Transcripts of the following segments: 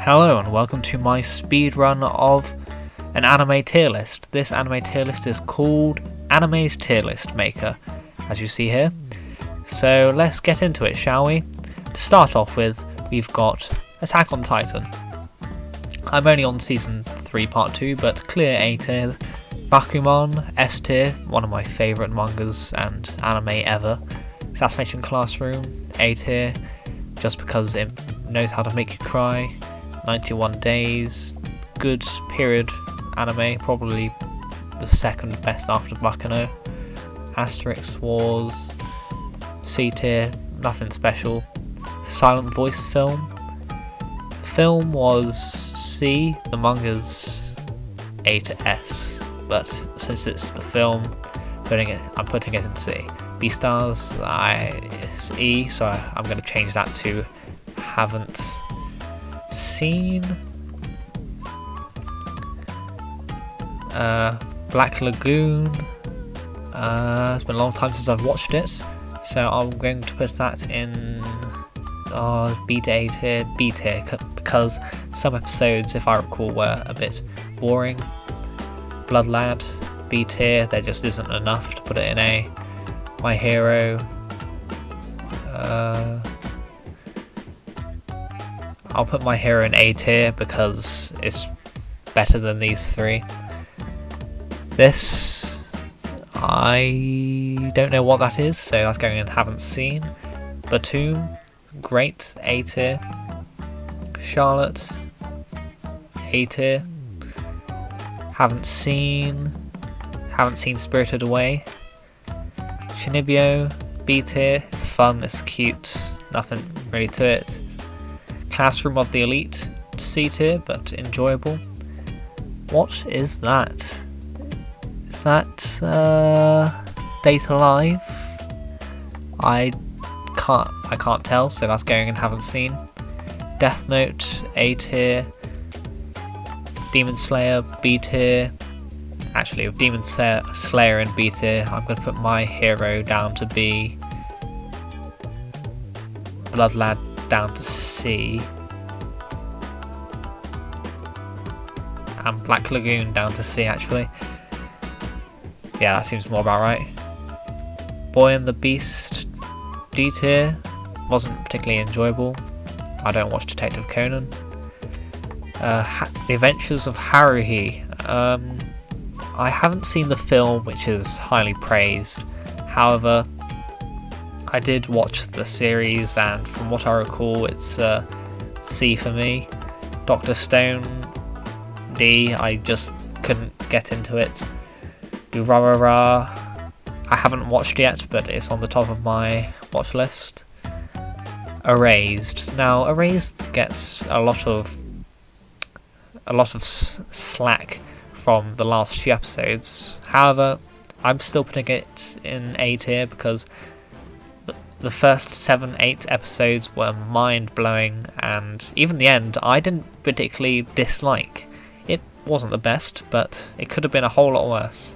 Hello and welcome to my speedrun of an anime tier list. This anime tier list is called Anime's Tier List Maker, as you see here. So let's get into it, shall we? To start off with, we've got Attack on Titan. I'm only on Season 3 Part 2, but clear A tier. Bakuman, S tier, one of my favourite mangas and anime ever. Assassination Classroom, A tier, just because it knows how to make you cry. 91 Days, good period anime, probably the second best after Baccano. Asterix Wars, C tier, nothing special. Silent Voice film. The film was C, the manga's A to S, but since it's the film, I'm putting it in C. Beastars, it's E, so I'm going to change that to haven't seen. Black Lagoon, it's been a long time since I've watched it, so I'm going to put that in B to A tier, B tier, because some episodes, if I recall, were a bit boring. Blood Lad, B tier, there just isn't enough to put it in A. My Hero, I'll put My Hero in A tier because it's better than these three. This, I don't know what that is, so that's going in haven't seen. Batum, great, A tier. Charlotte, A tier. Haven't seen Spirited Away. Shinibyo, B tier, it's fun, it's cute, nothing really to it. Classroom of the Elite, C tier, but enjoyable. What is that? Is that Data Live? I can't tell, so that's going in haven't seen. Death Note, A tier. Demon Slayer, B tier. Actually, with Demon Slayer in B tier, I'm going to put My Hero down to B. Blood Lad down to C. And Black Lagoon down to C, actually. Yeah, that seems more about right. Boy and the Beast, D tier. Wasn't particularly enjoyable. I don't watch Detective Conan. The Adventures of Haruhi. I haven't seen the film, which is highly praised. However, I did watch the series, and from what I recall, it's C for me. Dr. Stone, D. I just couldn't get into it. Durarara, I haven't watched yet, but it's on the top of my watch list. Erased. Now, Erased gets a lot of slack from the last few episodes. However, I'm still putting it in A tier because the first 7-8 episodes were mind-blowing, and even the end I didn't particularly dislike. It wasn't the best, but it could have been a whole lot worse.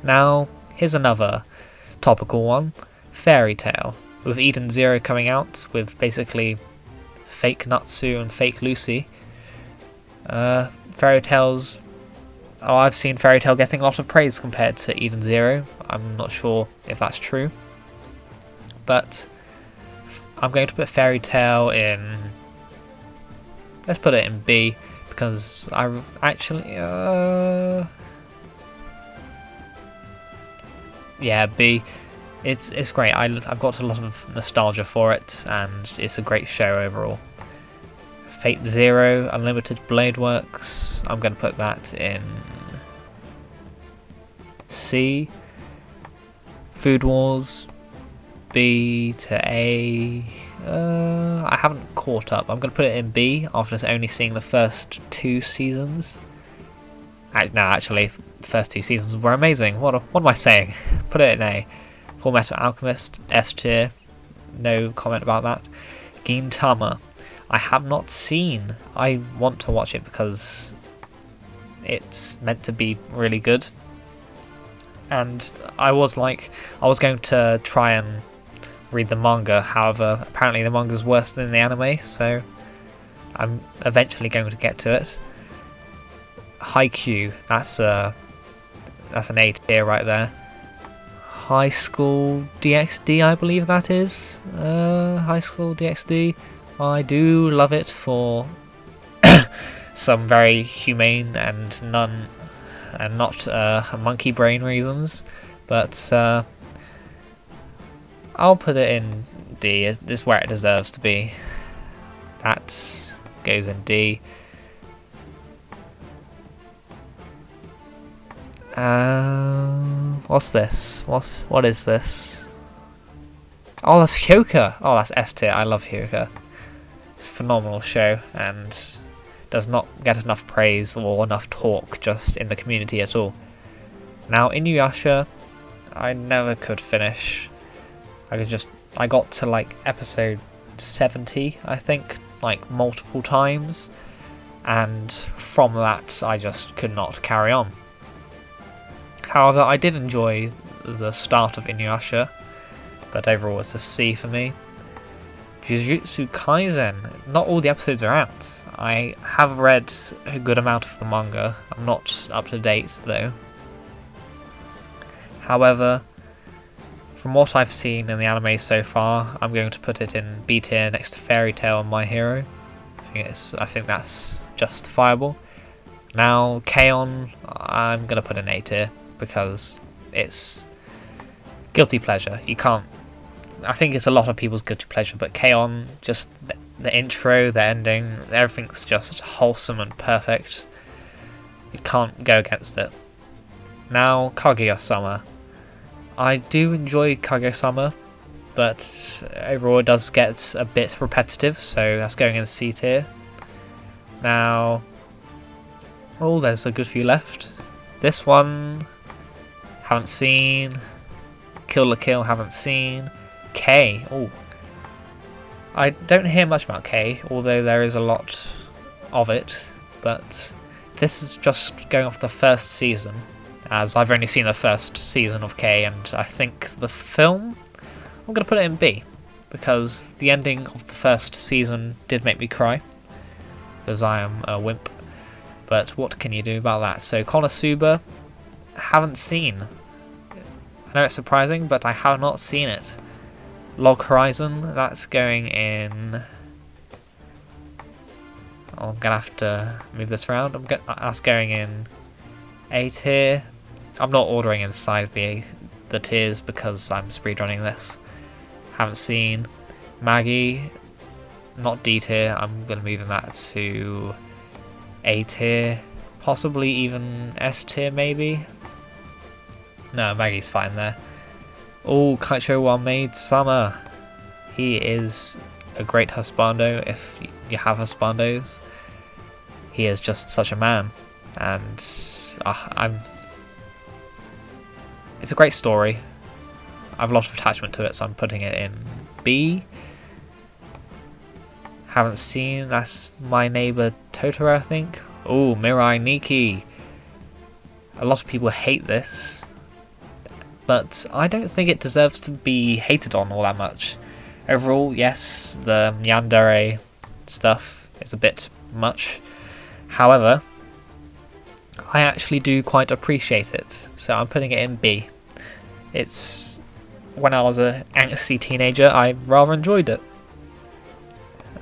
Now, here's another topical one. Fairy Tail. With Eden Zero coming out with basically fake Natsu and fake Lucy. Fairy Tail's... Oh, I've seen Fairy Tail getting a lot of praise compared to Eden Zero. I'm not sure if that's true. But I'm going to put Fairy Tail in... Let's put it in B, because I actually... Yeah, B. It's great. I've got a lot of nostalgia for it, and it's a great show overall. Fate Zero, Unlimited Blade Works. I'm going to put that in C. Food Wars, B to A. I haven't caught up. I'm going to put it in B after only seeing the first 2 seasons. No, actually, the first 2 seasons were amazing. What am I saying? Put it in A. Full Metal Alchemist, S tier. No comment about that. Gintama. I have not seen. I want to watch it because it's meant to be really good. And I was going to try and read the manga, however, apparently the manga's worse than the anime, so I'm eventually going to get to it. Haikyuu, that's an A tier right there. High School DxD, I believe that is. High School DxD. I do love it for some very humane and not monkey brain reasons, but I'll put it in D. This is where it deserves to be. That goes in D. What's this? What is this? Oh, that's Hyoka. Oh, that's S tier. I love Hyoka. It's a phenomenal show and does not get enough praise or enough talk just in the community at all. Now, Inuyasha, I never could finish. I got to like episode 70, I think, like multiple times, and from that I just could not carry on. However, I did enjoy the start of Inuyasha, but overall it's a C for me. Jujutsu Kaisen, not all the episodes are out. I have read a good amount of the manga. I'm not up to date though. However, from what I've seen in the anime so far, I'm going to put it in B tier next to Fairy Tail and My Hero. I think that's justifiable. Now, K-On! I'm going to put in A tier because it's guilty pleasure. You can't. I think it's a lot of people's guilty pleasure, but K-On!, just the intro, the ending, everything's just wholesome and perfect. You can't go against it. Now, Kaguya-sama. I do enjoy Kaguya-sama, but overall it does get a bit repetitive, so that's going in the C tier. Now, oh, there's a good few left. This one, haven't seen. Kill la Kill, haven't seen. K, oh. I don't hear much about K, although there is a lot of it, but this is just going off the first season, as I've only seen the first season of K, and I think the film, I'm going to put it in B, because the ending of the first season did make me cry, because I am a wimp, but what can you do about that? So Konosuba, haven't seen. I know it's surprising, but I have not seen it. Log Horizon, that's going in. Oh, I'm gonna have to move this around. That's going in A tier. I'm not ordering inside the tiers because I'm speedrunning this. Haven't seen. Maggie, not D tier. I'm gonna move that to A tier, possibly even S tier maybe. No, Maggie's fine there. Oh, Kaicho Well-Made Summer. He is a great husbando if you have husbandos. He is just such a man, and it's a great story. I have a lot of attachment to it, so I'm putting it in B. Haven't seen. That's My Neighbor Totoro, I think. Oh, Mirai Nikki. A lot of people hate this, but I don't think it deserves to be hated on all that much. Overall, yes, the yandere stuff is a bit much. However, I actually do quite appreciate it, so I'm putting it in B. It's, when I was an angsty teenager, I rather enjoyed it.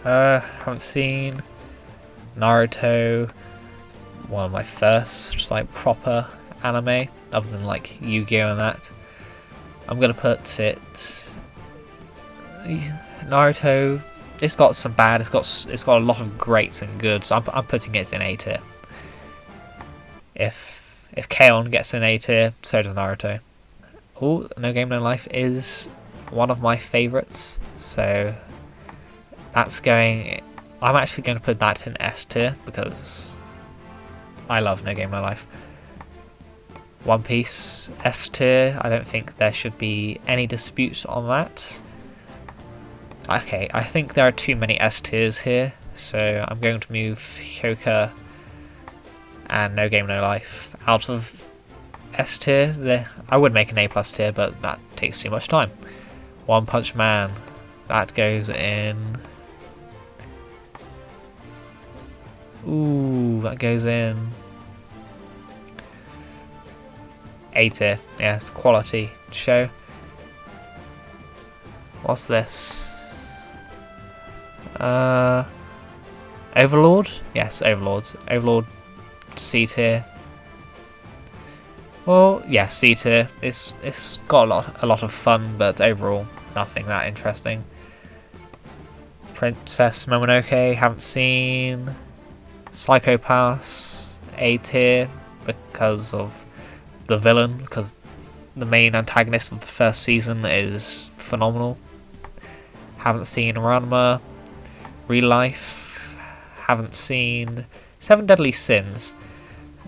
Haven't seen. Naruto, one of my first like proper anime, other than like Yu-Gi-Oh and that. I'm gonna put it Naruto. It's got some bad. It's got a lot of greats and goods. So I'm putting it in A tier. If K-On! Gets an A tier, so does Naruto. Oh, No Game No Life is one of my favourites. So that's going. I'm actually going to put that in S tier because I love No Game No Life. One Piece, S tier. I don't think there should be any disputes on that. Okay, I think there are too many S tiers here, so I'm going to move Hyoka and No Game No Life out of S tier. I would make an A+ tier, but that takes too much time. One Punch Man, that goes in Ooh, that goes in A tier. Yeah, it's a quality show. What's this? Overlord? Yes, Overlords. Overlord C tier. Well, yeah, C tier. It's got a lot of fun, but overall nothing that interesting. Princess Momonoke, haven't seen. Psycho Pass, A tier, because of the villain, because the main antagonist of the first season is phenomenal. Haven't seen Ranma. Real Life, haven't seen. Seven Deadly Sins.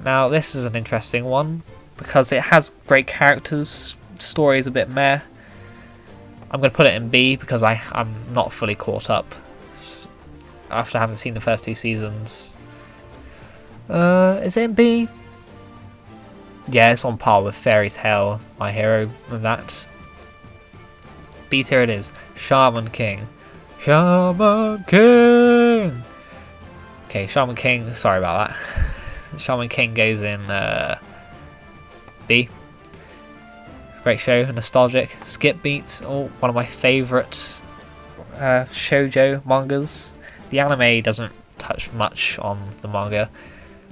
Now this is an interesting one because it has great characters, story is a bit meh. I'm going to put it in B because I'm not fully caught up after having seen the first two seasons. Is it in B? Yeah, it's on par with Fairy Tail, My Hero, and that. B tier it is. Shaman King. Shaman King! Okay, Shaman King, sorry about that. Shaman King goes in B. It's a great show, nostalgic. Skip Beat, one of my favourite shoujo mangas. The anime doesn't touch much on the manga.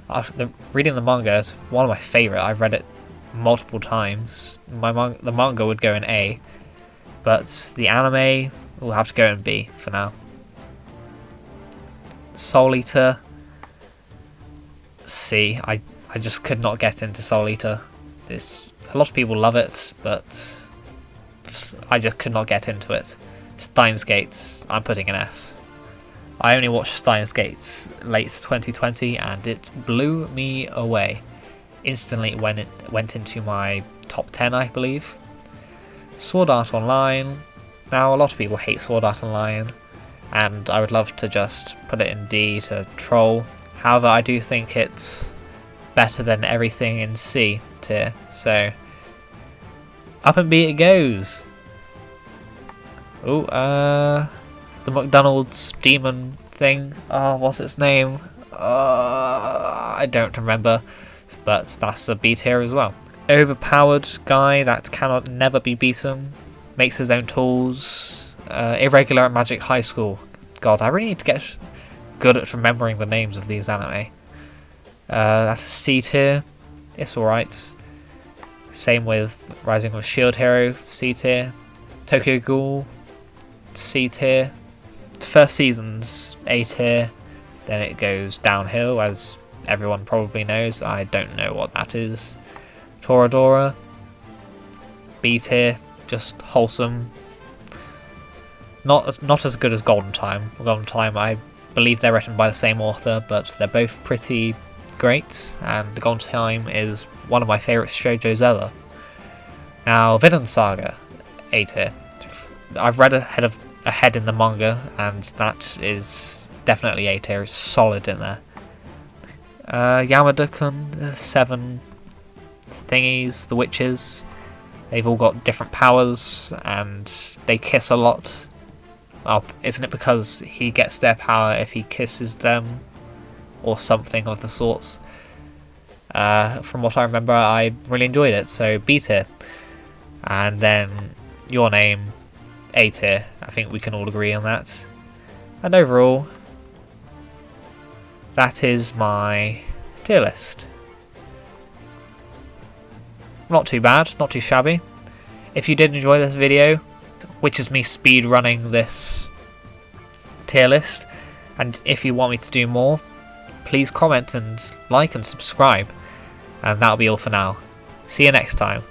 After reading the manga is one of my favourite. I've read it multiple times. The manga would go in A, but the anime will have to go in B for now. Soul Eater, C. I just could not get into Soul Eater. A lot of people love it, but I just could not get into it. Steins Gate, I'm putting an S. I only watched Steins Gate late 2020 and it blew me away instantly when it went into my top 10, I believe. Sword Art Online. Now a lot of people hate Sword Art Online and I would love to just put it in D to troll. However, I do think it's better than everything in C tier, so up and B it goes. The McDonald's demon thing. What's its name? I don't remember, but that's a B tier as well. Overpowered guy that cannot never be beaten. Makes his own tools. Irregular at Magic High School. God, I really need to get good at remembering the names of these anime. That's a C tier. It's alright. Same with Rising of a Shield Hero, C tier. Tokyo Ghoul, C tier. First season's A tier, then it goes downhill, as everyone probably knows. I don't know what that is. Toradora, B tier, just wholesome. Not as good as Golden Time. Golden Time, I believe they're written by the same author, but they're both pretty great, and Golden Time is one of my favourite shoujos ever. Now, Vinland Saga, A tier. I've read ahead in the manga, and that is definitely A tier. It's solid in there. Yamada-kun, 7 thingies, the witches. They've all got different powers, and they kiss a lot. Well, isn't it because he gets their power if he kisses them, or something of the sorts? From what I remember, I really enjoyed it, so B tier. And then Your Name, A tier. I think we can all agree on that. And overall, that is my tier list. Not too bad, not too shabby. If you did enjoy this video, which is me speed running this tier list, and if you want me to do more, please comment and like and subscribe. And that'll be all for now. See you next time.